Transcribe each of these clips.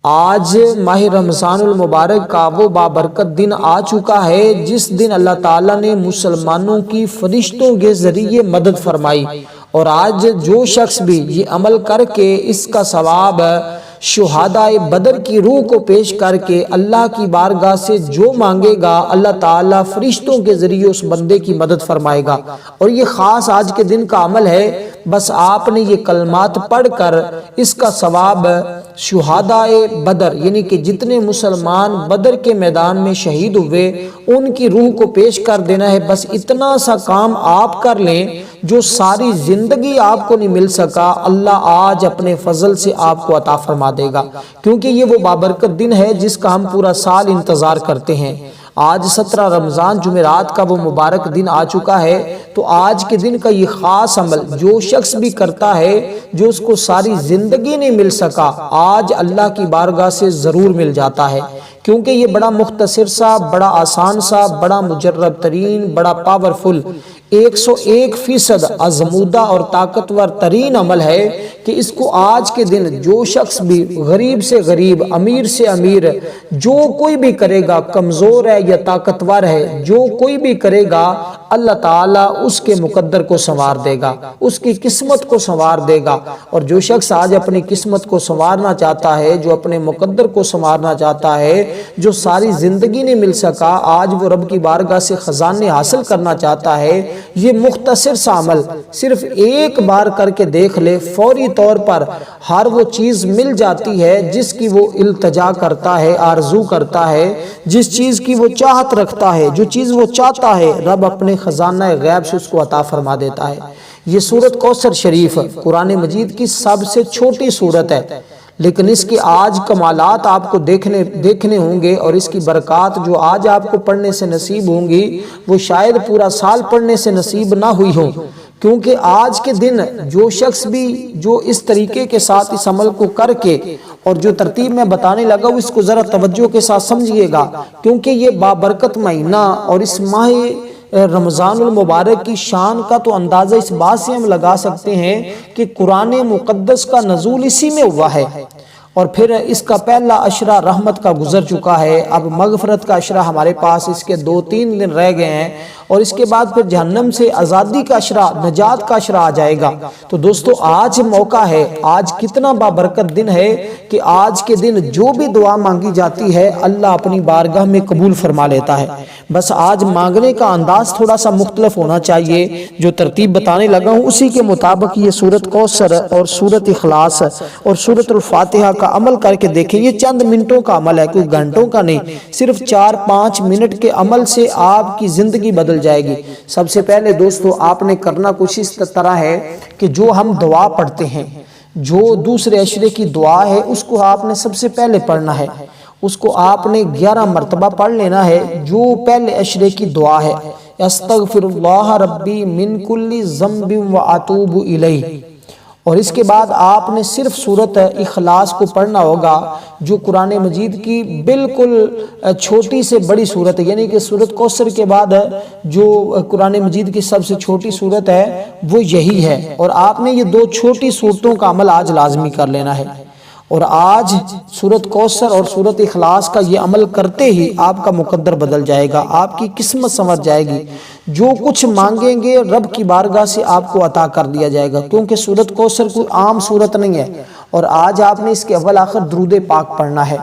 آج ماہ رمضان المبارک کا وہ بابرکت دن آ چکا ہے جس دن اللہ تعالیٰ نے مسلمانوں کی فرشتوں کے ذریعے مدد فرمائی، اور آج جو شخص بھی یہ عمل کر کے اس کا ثواب شہدائے بدر کی روح کو پیش کر کے اللہ کی بارگاہ سے جو مانگے گا، اللہ تعالیٰ فرشتوں کے ذریعے اس بندے کی مدد فرمائے گا۔ اور یہ خاص آج کے دن کا عمل ہے، بس آپ نے یہ کلمات پڑھ کر اس کا ثواب شہدائے بدر یعنی کہ جتنے مسلمان بدر کے میدان میں شہید ہوئے ان کی روح کو پیش کر دینا ہے۔ بس اتنا سا کام آپ کر لیں جو ساری زندگی آپ کو نہیں مل سکا، اللہ آج اپنے فضل سے آپ کو عطا فرما دے گا، کیونکہ یہ وہ بابرکت دن ہے جس کا ہم پورا سال انتظار کرتے ہیں۔ آج 17 رمضان جمعرات کا وہ مبارک دن آ چکا ہے، تو آج کے دن کا یہ خاص عمل جو شخص بھی کرتا ہے جو اس کو ساری زندگی نہیں مل سکا، آج اللہ کی بارگاہ سے ضرور مل جاتا ہے، کیونکہ یہ بڑا مختصر سا، بڑا آسان سا، بڑا مجرب ترین، بڑا پاورفل 101% آزمودہ اور طاقتور ترین عمل ہے کہ اس کو آج کے دن جو شخص بھی غریب سے غریب، امیر سے امیر، جو کوئی بھی کرے گا، کمزور ہے یا طاقتور ہے، جو کوئی بھی کرے گا، اللہ تعالیٰ اس کے مقدر کو سنوار دے گا، اس کی قسمت کو سنوار دے گا۔ اور جو شخص آج اپنی قسمت کو سنوارنا چاہتا ہے، جو اپنے مقدر کو سنوارنا چاہتا ہے، جو ساری زندگی نہیں مل سکا، آج وہ رب کی بارگاہ سے خزانے حاصل کرنا چاہتا ہے، یہ مختصر سا عمل صرف ایک بار کر کے دیکھ لے، فوری طور پر ہر وہ چیز مل جاتی ہے جس کی وہ التجا کرتا ہے، آرزو کرتا ہے، جس چیز کی وہ چاہت رکھتا ہے، جو چیز وہ چاہتا ہے، رب اپنے خزانہ غیب سے اس کو عطا فرما دیتا ہے۔ یہ سورت کوثر شریف قرآن مجید کی سب سے چھوٹی سورت ہے، لیکن اس کے آج کمالات آپ کو دیکھنے ہوں گے، اور اس کی برکات جو آج آپ کو پڑھنے سے نصیب ہوں گی وہ شاید پورا سال پڑھنے سے نصیب نہ ہوئی ہوں، کیونکہ آج کے دن جو شخص بھی جو اس طریقے کے ساتھ اس عمل کو کر کے، اور جو ترتیب میں بتانے لگا اس کو ذرا توجہ کے ساتھ سمجھیے گا، کیونکہ یہ بابرکت مہینہ اور اس ماہ رمضان المبارک کی شان کا تو اندازہ اس بات سے ہم لگا سکتے ہیں کہ قرآن مقدس کا نزول اسی میں ہوا ہے، اور پھر اس کا پہلا عشرہ رحمت کا گزر چکا ہے، اب مغفرت کا عشرہ ہمارے پاس اس کے 2-3 دن رہ گئے ہیں، اور اس کے بعد پھر جہنم سے آزادی کا عشرہ، نجات کا عشرہ آ جائے گا۔ تو دوستو آج موقع ہے، آج کتنا بابرکت دن ہے کہ آج کے دن جو بھی دعا مانگی جاتی ہے اللہ اپنی بارگاہ میں قبول فرما لیتا ہے۔ بس آج مانگنے کا انداز تھوڑا سا مختلف ہونا چاہیے، جو ترتیب بتانے لگا ہوں اسی کے مطابق یہ سورت کوثر اور سورت اخلاص اور سورت الفاتحہ کا عمل کر کے دیکھیں۔ یہ چند منٹوں کا عمل ہے، کوئی گھنٹوں کا نہیں، صرف 4-5 منٹ کے عمل سے آپ کی زندگی بدل جائے گی۔ سب سے پہلے دوستو آپ نے کرنا کچھ اس طرح ہے کہ جو ہم دعا پڑھتے ہیں، جو دوسرے عشرے کی دعا ہے اس کو آپ نے سب سے پہلے پڑھنا ہے، اس کو آپ نے 11 مرتبہ پڑھ لینا ہے۔ جو پہلے عشرے کی دعا ہے، استغفر اللہ ربی من کل ذنب واتوب الیہ، اور اس کے بعد آپ نے صرف سورت اخلاص کو پڑھنا ہوگا، جو قرآن مجید کی بالکل چھوٹی سے بڑی سورت ہے، یعنی کہ سورت کوثر کے بعد جو قرآن مجید کی سب سے چھوٹی سورت ہے وہ یہی ہے، اور آپ نے یہ 2 چھوٹی سورتوں کا عمل آج لازمی کر لینا ہے۔ اور آج سورت کوثر اور سورت اخلاص کا یہ عمل کرتے ہی آپ کا مقدر بدل جائے گا، آپ کی قسمت سنور جائے گی، جو کچھ مانگیں گے رب کی بارگاہ سے آپ کو عطا کر دیا جائے گا، کیونکہ سورت کوثر کوئی عام سورت نہیں ہے۔ اور آج آپ نے اس کے اول آخر درود پاک پڑھنا ہے۔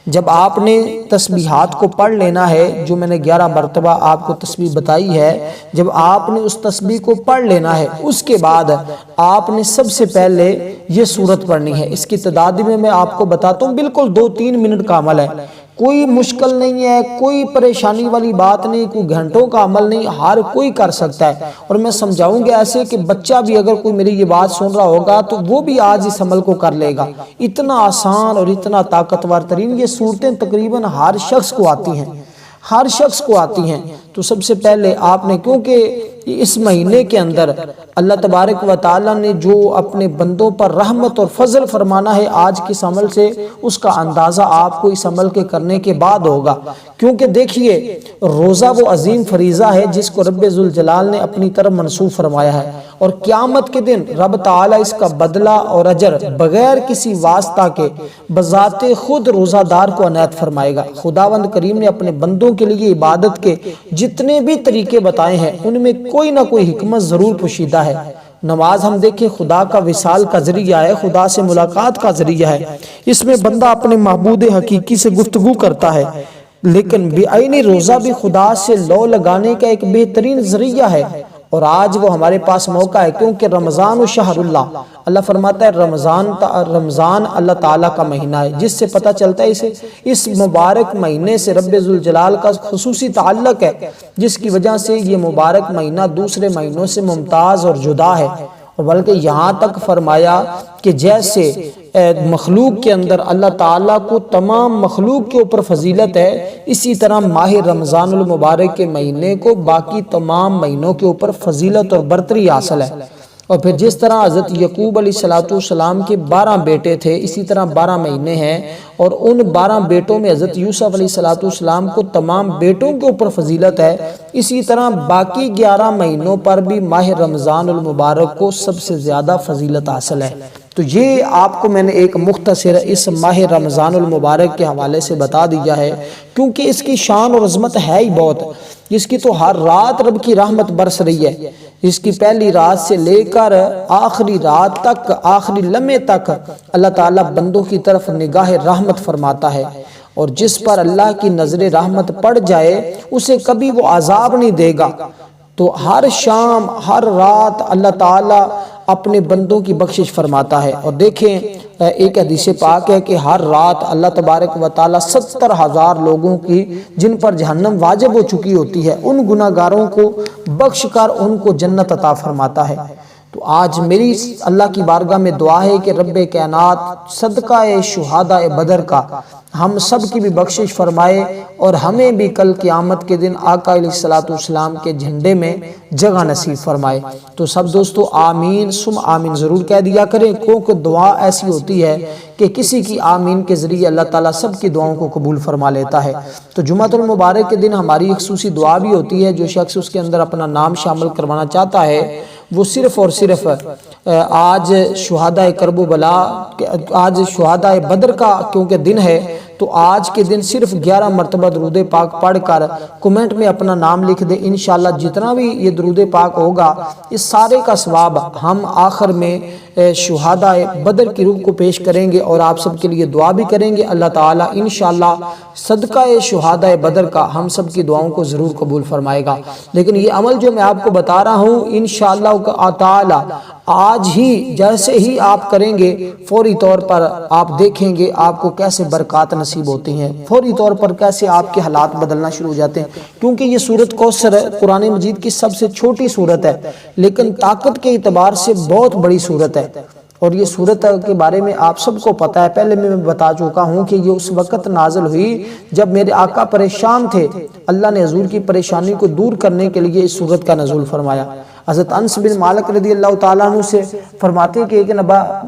جب آپ نے تسبیحات کو پڑھ لینا ہے، جو میں نے 11 مرتبہ آپ کو تسبیح بتائی ہے، جب آپ نے اس تسبیح کو پڑھ لینا ہے، اس کے بعد آپ نے سب سے پہلے یہ سورت پڑھنی ہے۔ اس کی تعداد میں آپ کو بتاتا ہوں، بالکل 2-3 منٹ کا عمل ہے، کوئی مشکل نہیں ہے، کوئی پریشانی والی بات نہیں، کوئی گھنٹوں کا عمل نہیں، ہر کوئی کر سکتا ہے۔ اور میں سمجھاؤں گا ایسے کہ بچہ بھی اگر کوئی میری یہ بات سن رہا ہوگا تو وہ بھی آج اس عمل کو کر لے گا۔ اتنا آسان اور اتنا طاقتور ترین یہ صورتیں تقریباً ہر شخص کو آتی ہیں، ہر شخص کو آتی ہیں۔ تو سب سے پہلے آپ نے، کیونکہ اس مہینے کے اندر اللہ تبارک و تعالیٰ نے جو اپنے بندوں پر رحمت اور فضل فرمانا ہے آج کس عمل سے، اس کا اندازہ آپ کو اس عمل کے کرنے کے بعد ہوگا۔ کیونکہ دیکھیے روزہ وہ عظیم فریضہ ہے جس کو رب ذوالجلال نے اپنی طرف منسوب فرمایا ہے، اور قیامت کے دن رب تعالیٰ اس کا بدلہ اور اجر بغیر کسی واسطہ کے بذات خود روزہ دار کو عنایت فرمائے گا۔ خداوند کریم نے اپنے بندوں کے لیے عبادت کے جتنے بھی طریقے بتائے ہیں ان میں کوئی نہ کوئی حکمت ضرور پوشیدہ ہے۔ نماز ہم دیکھیں خدا کا وصال کا ذریعہ ہے، خدا سے ملاقات کا ذریعہ ہے، اس میں بندہ اپنے معبود حقیقی سے گفتگو کرتا ہے، لیکن بعینی روزہ بھی خدا سے لو لگانے کا ایک بہترین ذریعہ ہے، اور آج وہ ہمارے پاس موقع ہے کیونکہ رمضان و شہر اللہ فرماتا ہے رمضان اللہ تعالیٰ کا مہینہ ہے، جس سے پتہ چلتا ہے اس مبارک مہینے سے رب ذوالجلال کا خصوصی تعلق ہے، جس کی وجہ سے یہ مبارک مہینہ دوسرے مہینوں سے ممتاز اور جدا ہے، اور بلکہ یہاں تک فرمایا کہ جیسے مخلوق کے اندر اللہ تعالیٰ کو تمام مخلوق کے اوپر فضیلت ہے، اسی طرح ماہ رمضان المبارک کے مہینے کو باقی تمام مہینوں کے اوپر فضیلت اور برتری حاصل ہے۔ اور پھر جس طرح حضرت یعقوب علیہ السلام کے 12 بیٹے تھے، اسی طرح 12 مہینے ہیں، اور ان 12 بیٹوں میں حضرت یوسف علیہ السلام کو تمام بیٹوں کے اوپر فضیلت ہے، اسی طرح باقی 11 مہینوں پر بھی ماہ رمضان المبارک کو سب سے زیادہ فضیلت حاصل ہے۔ تو یہ آپ کو میں نے ایک مختصر اس ماہ رمضان المبارک کے حوالے سے بتا دیا ہے، کیونکہ اس کی شان اور عظمت ہے ہی بہت، اس کی تو ہر رات رب کی رحمت برس رہی ہے، اس کی پہلی رات سے لے کر آخری رات تک، آخری لمحے تک اللہ تعالیٰ بندوں کی طرف نگاہ رحمت فرماتا ہے، اور جس پر اللہ کی نظر رحمت پڑ جائے اسے کبھی وہ عذاب نہیں دے گا۔ تو ہر شام ہر رات اللہ تعالیٰ اپنے بندوں کی بخشش فرماتا ہے، اور دیکھیں ایک حدیث پاک ہے کہ ہر رات اللہ تبارک و تعالیٰ 70,000 لوگوں کی جن پر جہنم واجب ہو چکی ہوتی ہے ان گناہگاروں کو بخش کر ان کو جنت عطا فرماتا ہے۔ تو آج میری اللہ کی بارگاہ میں دعا ہے کہ رب کائنات صدقہ شہداء بدر کا ہم سب کی بھی بخشش فرمائے، اور ہمیں بھی کل قیامت کے دن آقا علیہ السلام کے جھنڈے میں جگہ نصیب فرمائے۔ تو سب دوستو آمین سم آمین ضرور کہہ دیا کریں، کیونکہ دعا ایسی ہوتی ہے کہ کسی کی آمین کے ذریعے اللہ تعالیٰ سب کی دعاؤں کو قبول فرما لیتا ہے۔ تو جمعۃ المبارک کے دن ہماری ایک خصوصی دعا بھی ہوتی ہے، جو شخص اس کے اندر اپنا نام شامل کروانا چاہتا ہے وہ صرف اور صرف آج شہداء کرب و بلا، آج شہداء بدر کا کیونکہ دن ہے، تو آج کے دن صرف 11 مرتبہ درود پاک پڑھ کر کمنٹ میں اپنا نام لکھ دے، انشاءاللہ جتنا بھی یہ درود پاک ہوگا اس سارے کا ثواب ہم آخر میں شہداء بدر کی روح کو پیش کریں گے، اور آپ سب کے لیے دعا بھی کریں گے۔ اللہ تعالیٰ انشاءاللہ صدقہ شہداء بدر کا ہم سب کی دعاؤں کو ضرور قبول فرمائے گا۔ لیکن یہ عمل جو میں آپ کو بتا رہا ہوں انشاءاللہ تعالیٰ آج ہی جیسے ہی آپ کریں گے فوری طور پر آپ دیکھیں گے آپ کو کیسے برکات نصیب ہوتی ہیں، فوری طور پر کیسے آپ کے حالات بدلنا شروع ہو جاتے ہیں، کیونکہ یہ سورت کوثر قرآن مجید کی سب سے چھوٹی سورت ہے لیکن طاقت کے اعتبار سے بہت بڑی سورت ہے، اور یہ سورت کے بارے میں آپ سب کو پتہ ہے، پہلے میں بتا چکا ہوں کہ یہ اس وقت نازل ہوئی جب میرے آقا پریشان تھے، اللہ نے حضور کی پریشانی کو دور کرنے کے لیے اس سورت کا نزول فرمایا۔ حضرت انس بن مالک رضی اللہ تعالیٰ عنہ سے فرماتے کہ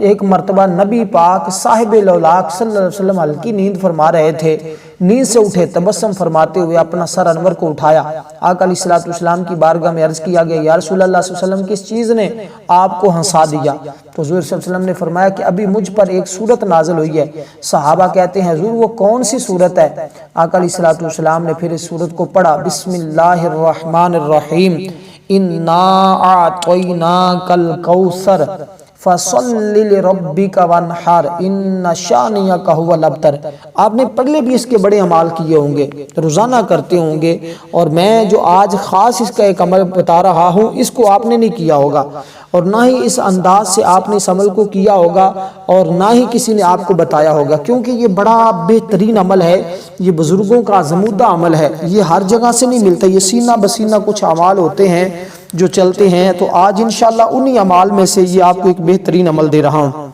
ایک مرتبہ نبی پاک صاحب لولاک صلی اللہ علیہ وسلم ہلکی نیند فرما رہے تھے، نیند سے اٹھے، تبسم فرماتے ہوئے اپنا سر انور کو اٹھایا، آقا علیہ السلام کی بارگاہ میں عرض کیا گیا یا رسول اللہ صلی اللہ علیہ وسلم کس چیز نے آپ کو ہنسا دیا؟ تو حضور صلی اللہ علیہ وسلم نے فرمایا کہ ابھی مجھ پر ایک سورت نازل ہوئی ہے۔ صحابہ کہتے ہیں حضور وہ کون سی سورت ہے؟ آقا علیہ السلام نے پھر اس سورت کو پڑھا، بسم اللہ الرحمن الرحیم، اِنَّا أَعْطَيْنَاكَ الْكَوْثَرَ فَصَلِّ لِرَبِّكَ وَانْحَرْ إِنَّ شَانِئَكَ هُوَ الْأَبْتَرُ۔ آپ نے پہلے بھی اس کے بڑے عمال کیے ہوں گے، روزانہ کرتے ہوں گے، اور میں جو آج خاص اس کا ایک عمل بتا رہا ہوں اس کو آپ نے نہیں کیا ہوگا، اور نہ ہی اس انداز سے آپ نے اس عمل کو کیا ہوگا، اور نہ ہی کسی نے آپ کو بتایا ہوگا، کیونکہ یہ بڑا بہترین عمل ہے، یہ بزرگوں کا آزمودہ عمل ہے، یہ ہر جگہ سے نہیں ملتا، یہ سینہ بسینہ کچھ اعمال ہوتے ہیں جو چلتے ہیں، تو آج انشاءاللہ انہی اعمال میں سے یہ آپ کو ایک بہترین عمل دے رہا ہوں،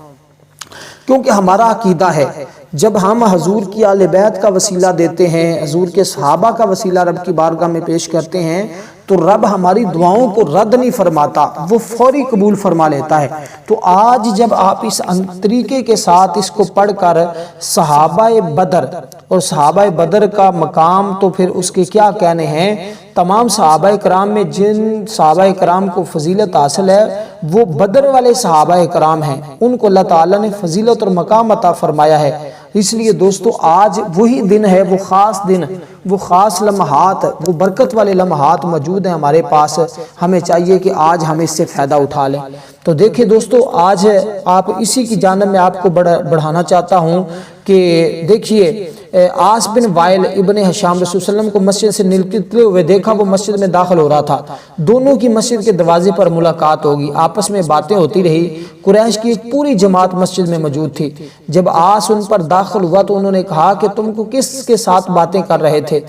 کیونکہ ہمارا عقیدہ ہے جب ہم حضور کی آل بیت کا وسیلہ دیتے ہیں، حضور کے صحابہ کا وسیلہ رب کی بارگاہ میں پیش کرتے ہیں، تو رب ہماری دعاؤں کو رد نہیں فرماتا، وہ فوری قبول فرما لیتا ہے۔ تو آج جب آپ اس طریقے کے ساتھ اس کو پڑھ کر صحابہ بدر اور صحابہ بدر کا مقام تو پھر اس کے کیا کہنے ہیں، تمام صحابہ کرام میں جن صحابہ کرام کو فضیلت حاصل ہے وہ بدر والے صحابہ کرام ہیں، ان کو اللہ تعالیٰ نے فضیلت اور مقام عطا فرمایا ہے۔ اس لیے دوستو آج وہی دن ہے، وہ خاص دن، وہ خاص لمحات، وہ برکت والے لمحات موجود ہیں ہمارے پاس، ہمیں چاہیے کہ آج ہم اس سے فائدہ اٹھا لیں۔ تو دیکھیں دوستو، آج آپ اسی کی جانب میں آپ کو بڑھانا چاہتا ہوں کہ دیکھیے عاص بن وائل ابن ہشام رسول صلی اللہ علیہ وسلم کو مسجد سے نکلتے ہوئے دیکھا، وہ مسجد میں داخل ہو رہا تھا، دونوں کی مسجد کے دروازے پر ملاقات ہوگی، آپس میں باتیں ہوتی رہی، قریش کی ایک پوری جماعت مسجد میں موجود تھی۔ جب عاص ان پر داخل ہوا تو انہوں نے کہا کہ تم کو کس کے ساتھ باتیں کر رہے تھے؟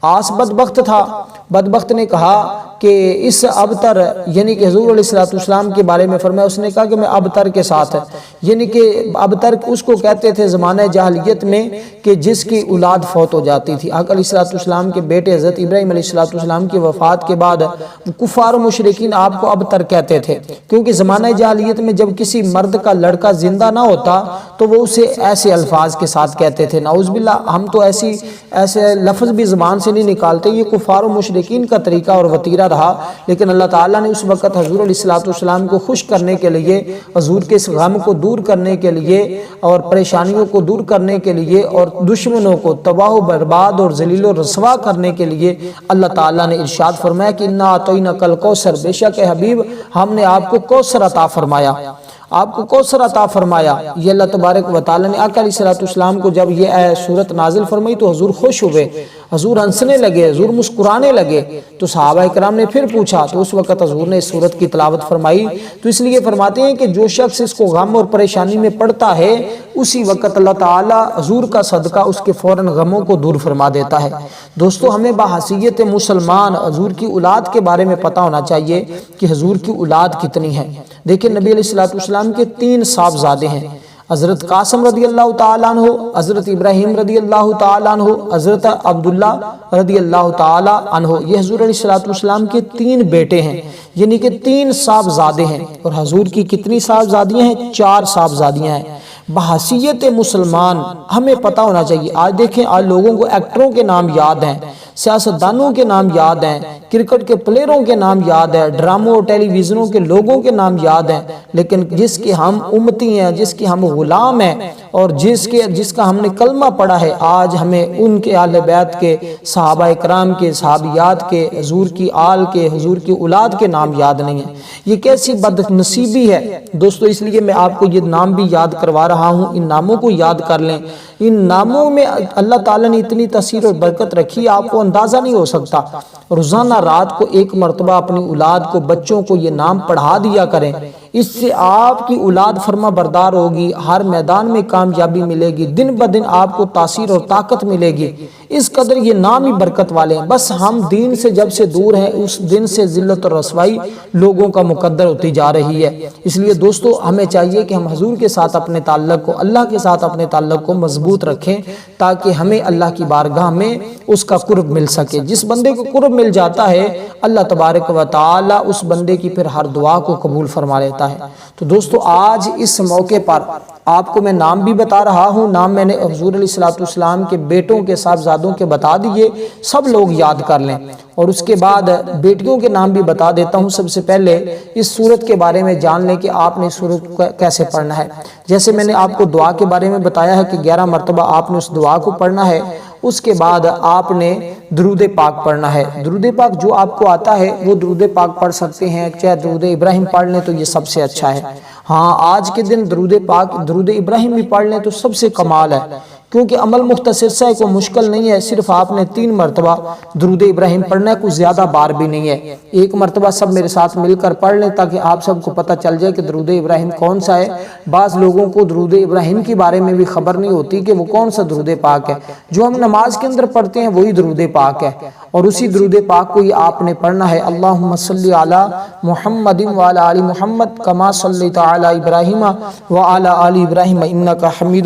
عاص بدبخت تھا، بدبخت نے کہا کہ اس ابتر یعنی کہ حضور علیہ السلام کے بارے میں فرمایا، اس نے کہا کہ میں ابتر کے ساتھ، یعنی کہ ابتر اس کو کہتے تھے زمانہ جاہلیت میں کہ جس کی اولاد فوت ہو جاتی تھی۔ آقا علیہ السلام کے بیٹے حضرت ابراہیم علیہ السلام کی وفات کے بعد کفار و مشرکین آپ کو ابتر کہتے تھے، کیونکہ زمانہ جاہلیت میں جب کسی مرد کا لڑکا زندہ نہ ہوتا تو وہ اسے ایسے الفاظ کے ساتھ کہتے تھے۔ نعوذ باللہ، ہم تو ایسے لفظ بھی زبان سے نہیں نکالتے، یہ کفار و مشرکین کا طریقہ اور وتیرہ رہا، لیکن اللہ تعالیٰ نے اس وقت حضور علیہ السلام کو خوش کرنے کے لیے، حضور کے اس غم کو دور کرنے کے لیے اور پریشانیوں کو دور کرنے کے لیے اور دشمنوں کو تباہ و برباد اور ذلیل و رسوا کرنے کے لیے اللہ تعالیٰ نے ارشاد فرمایا کہ انا اعطیناک الکوثر، بے شک اے حبیب ہم نے آپ کو کوثر عطا فرمایا، آپ کو کوثر عطا فرمایا۔ یہ اللہ تبارک و تعالیٰ نے آقا علیہ السلام کو جب یہ سورت نازل فرمائی تو حضور خوش ہوئے، حضور ہنسنے لگے، حضور مسکرانے لگے۔ تو صحابہ کرام نے پھر پوچھا تو اس وقت حضور نے اس سورت کی تلاوت فرمائی۔ تو اس لیے فرماتے ہیں کہ جو شخص اس کو غم اور پریشانی میں پڑتا ہے اسی وقت اللہ تعالیٰ حضور کا صدقہ اس کے فوراً غموں کو دور فرما دیتا ہے۔ دوستو ہمیں بحیثیت مسلمان حضور کی اولاد کے بارے میں پتہ ہونا چاہیے کہ حضور کی اولاد کتنی ہے۔ دیکھیں نبی علیہ السلام کے 3 صاحبزادے ہیں، حضرت قاسم رضی اللہ تعالیٰ عنہ، حضرت ابراہیم رضی اللہ تعالیٰ عنہ، حضرت عبداللہ رضی اللہ تعالیٰ عنہ۔ یہ حضور علیہ السلام کے 3 بیٹے ہیں، یعنی کہ 3 صاحبزادے ہیں، اور حضور کی کتنی صاحبزادیاں ہیں؟ 4 صاحبزادیاں ہیں۔ بحیثیت مسلمان ہمیں پتہ ہونا چاہیے۔ آج دیکھیں، آج لوگوں کو ایکٹروں کے نام یاد ہیں، سیاستدانوں کے نام یاد ہیں، کرکٹ کے پلیئروں کے نام یاد ہیں، ڈراموں اور ٹیلی ویژنوں کے لوگوں کے نام یاد ہیں، لیکن جس کے ہم امتی ہیں، جس کے ہم غلام ہیں اور جس کا ہم نے کلمہ پڑھا ہے، آج ہمیں ان کے اہل بیت کے، صحابہ کرام کے، صحابیات کے، حضور کی آل کے، حضور کی اولاد کے نام یاد نہیں ہیں۔ یہ کیسی بد نصیبی ہے دوستو، اس لیے میں آپ کو یہ نام بھی یاد کروا رہا ہوں، ان ناموں کو یاد کر لیں۔ ان ناموں میں اللہ تعالیٰ نے اتنی تاثیر اور برکت رکھی، آپ کو اندازہ نہیں ہو سکتا۔ روزانہ رات کو 1 مرتبہ اپنی اولاد کو، بچوں کو یہ نام پڑھا دیا کریں، اس سے آپ کی اولاد فرما بردار ہوگی، ہر میدان میں کامیابی ملے گی، دن بدن آپ کو تاثیر اور طاقت ملے گی۔ اس قدر یہ نام ہی برکت والے ہیں۔ بس ہم دین سے جب سے دور ہیں، اس دن سے ذلت اور رسوائی لوگوں کا مقدر ہوتی جا رہی ہے۔ اس لیے دوستو ہمیں چاہیے کہ ہم حضور کے ساتھ اپنے تعلق کو، اللہ کے ساتھ اپنے تعلق کو مضبوط رکھیں، تاکہ ہمیں اللہ کی بارگاہ میں اس کا قرب مل سکے۔ جس بندے کو قرب مل جاتا ہے، اللہ تبارک و تعالی اس بندے کی پھر ہر دعا کو قبول فرما لیتا ہے۔ تو دوستو آج اس موقع پر آپ کو میں نام بھی بتا رہا ہوں، نام میں نے حضور علیہ السلام کے بیٹوں کے صاحبزادوں کے بتا دیے، سب لوگ یاد کر لیں، اور اس کے بعد بیٹیوں کے نام بھی بتا دیتا ہوں۔ سب سے پہلے اس سورت کے بارے میں جان لیں کہ آپ نے سورت کو کیسے پڑھنا ہے۔ جیسے میں نے آپ کو دعا کے بارے میں بتایا ہے کہ 11 مرتبہ آپ نے اس دعا کو پڑھنا ہے، اس کے بعد آپ نے درود پاک پڑھنا ہے۔ درود پاک جو آپ کو آتا ہے وہ درود پاک پڑھ سکتے ہیں، چاہے درود ابراہیم پڑھ لیں تو یہ سب سے اچھا ہے۔ ہاں آج کے دن درود پاک، درود ابراہیم بھی پڑھ لیں تو سب سے کمال ہے، کیونکہ عمل مختصر سا ہے، کوئی مشکل نہیں ہے، صرف آپ نے 3 مرتبہ درود ابراہیم پڑھنا ہے، کوئی زیادہ بار بھی نہیں ہے۔ 1 مرتبہ سب میرے ساتھ مل کر پڑھ لیں تاکہ آپ سب کو پتہ چل جائے کہ درود ابراہیم کون سا ہے۔ بعض لوگوں کو درود ابراہیم کے بارے میں بھی خبر نہیں ہوتی کہ وہ کون سا درود پاک ہے۔ جو ہم نماز کے اندر پڑھتے ہیں وہی درود پاک ہے، اور اسی درود پاک کو ہی آپ نے پڑھنا ہے۔ اللہم صلی علی محمد وعلی آل محمد کما صلیت علی ابراہیم وعلی آل ابراہیم انک حمید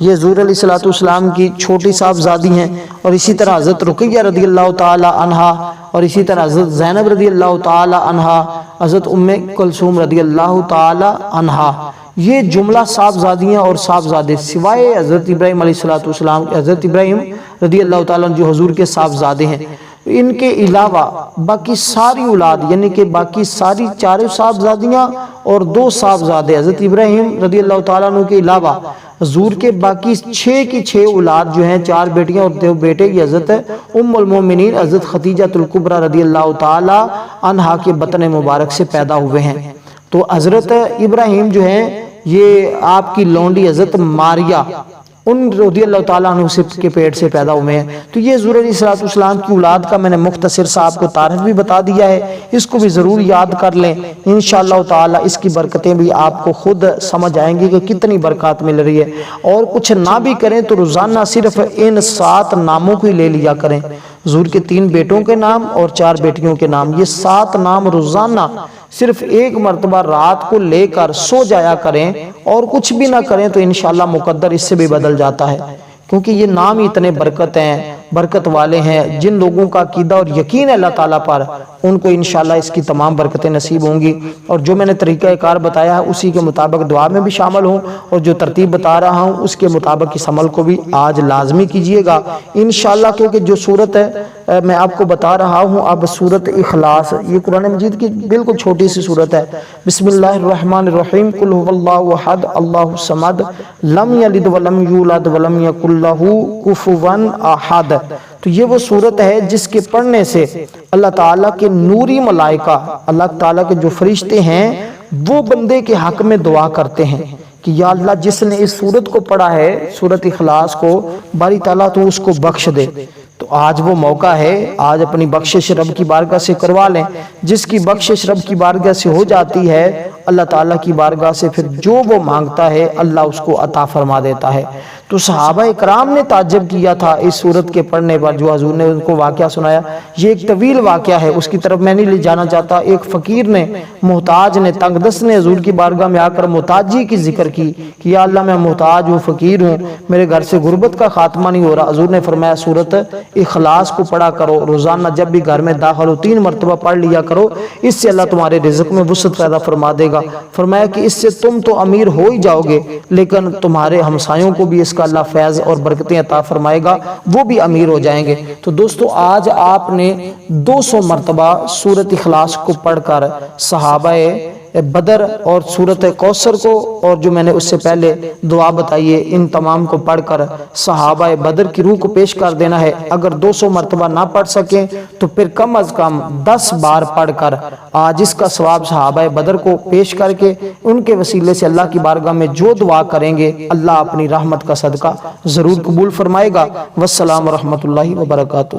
یہ حضور علیہ السلام کی چھوٹی صاحبزادی ہیں، اور اسی طرح حضرت رقیہ رضی اللہ تعالی عنہا، اور اسی طرح حضرت زینب رضی اللہ تعالی عنہا، حضرت ام کلثوم رضی اللہ تعالی عنہا، یہ جملہ صاحبزادیاں اور صاحبزادے سوائے حضرت ابراہیم علیہ السلام، حضرت ابراہیم رضی اللہ تعالیٰ عنہ جو حضور کے صاحبزادے ہیں، ان کے علاوہ باقی ساری اولاد یعنی کہ باقی ساری 4 صاحبزادیاں اور 2 صاحبزادے حضرت ابراہیم رضی اللہ تعالیٰ عنہ کے علاوہ حضور کے باقی 6 کی 6 اولاد جو ہیں، 4 بیٹیاں اور 2 بیٹے، یہ حضرت ام المومنین حضرت خدیجہ الکبریٰ رضی اللہ تعالی عنہا کے بطن مبارک سے پیدا ہوئے ہیں۔ تو حضرت ابراہیم جو ہیں یہ آپ کی لونڈی حضرت ماریہ ان رضی اللہ تعالیٰ عنہ کے پیٹ سے پیدا ہوئے ہیں۔ تو یہ حضور علیہ السلام کی اولاد کا میں نے مختصر سا آپ کو تعارف بھی بتا دیا ہے، اس کو بھی ضرور یاد کر لیں، انشاءاللہ تعالیٰ اس کی برکتیں بھی آپ کو خود سمجھ آئیں گی کہ کتنی برکات مل رہی ہے۔ اور کچھ نہ بھی کریں تو روزانہ صرف ان 7 ناموں کو ہی لے لیا کریں، حضور کے 3 بیٹوں کے نام اور 4 بیٹیوں کے نام، یہ 7 نام روزانہ صرف 1 مرتبہ رات کو لے کر سو جایا کریں، اور کچھ بھی نہ کریں تو انشاءاللہ مقدر اس سے بھی بدل جاتا ہے، کیونکہ یہ نام ہی اتنے برکت والے ہیں۔ جن لوگوں کا عقیدہ اور یقین ہے اللہ تعالیٰ پر، ان کو انشاءاللہ اس کی تمام برکتیں نصیب ہوں گی۔ اور جو میں نے طریقہ کار بتایا ہے اسی کے مطابق دعا میں بھی شامل ہوں، اور جو ترتیب بتا رہا ہوں اس کے مطابق اس عمل کو بھی آج لازمی کیجئے گا انشاءاللہ، کیونکہ جو صورت ہے میں آپ کو بتا رہا ہوں اب سورت اخلاص، یہ قرآن مجید کی بالکل چھوٹی سی صورت ہے۔ بسم اللہ الرحمن الرحیم، قل هو اللہ احد اللہ الصمد لم یلد ولم یولد ولم یکن لہ کفوا احد۔ تو یہ وہ صورت ہے جس کے پڑھنے سے اللہ تعالیٰ کے نوری ملائکہ، اللہ تعالیٰ کے جو فرشتے ہیں وہ بندے کے حق میں دعا کرتے ہیں کہ یا اللہ جس نے اس صورت کو پڑھا ہے، سورت اخلاص کو، باری تعالیٰ تو اس کو بخش دے۔ تو آج وہ موقع ہے، آج اپنی بخشش رب کی بارگاہ سے کروا لیں۔ جس کی بخشش رب کی بارگاہ سے ہو جاتی ہے، اللہ تعالیٰ کی بارگاہ سے پھر جو وہ مانگتا ہے اللہ اس کو عطا فرما دیتا ہے۔ تو صحابہ اکرام نے تعجب کیا تھا اس صورت کے پڑھنے پر، جو حضور نے ان کو واقعہ سنایا۔ یہ ایک طویل واقعہ ہے، اس کی طرف میں نہیں لے جانا چاہتا۔ ایک فقیر نے، محتاج نے، تنگ دست نے حضور کی بارگاہ میں آ کر محتاجی کی ذکر کی کہ یا اللہ میں محتاج ہوں، فقیر ہوں، میرے گھر سے غربت کا خاتمہ نہیں ہو رہا۔ حضور نے فرمایا سورت اخلاص کو پڑھا کرو، روزانہ جب بھی گھر میں داخل ہو 3 مرتبہ پڑھ لیا کرو، اس سے اللہ تمہارے رزق میں وسعت پیدا فرما دے گا۔ فرمایا کہ اس سے تم تو امیر ہو ہی جاؤ گے، لیکن تمہارے ہمسایوں کو بھی اس کا اللہ فیض اور برکتیں عطا فرمائے گا، وہ بھی امیر ہو جائیں گے۔ تو دوستو آج آپ نے 200 مرتبہ سورت اخلاص کو پڑھ کر صحابہ بدر اور سورت کوثر کو، اور جو میں نے اس سے پہلے دعا بتائی ہے، ان تمام کو پڑھ کر صحابہ بدر کی روح کو پیش کر دینا ہے۔ اگر 200 مرتبہ نہ پڑھ سکیں تو پھر کم از کم 10 بار پڑھ کر آج اس کا ثواب صحابہ بدر کو پیش کر کے ان کے وسیلے سے اللہ کی بارگاہ میں جو دعا کریں گے اللہ اپنی رحمت کا صدقہ ضرور قبول فرمائے گا۔ والسلام ورحمۃ اللہ وبرکاتہ۔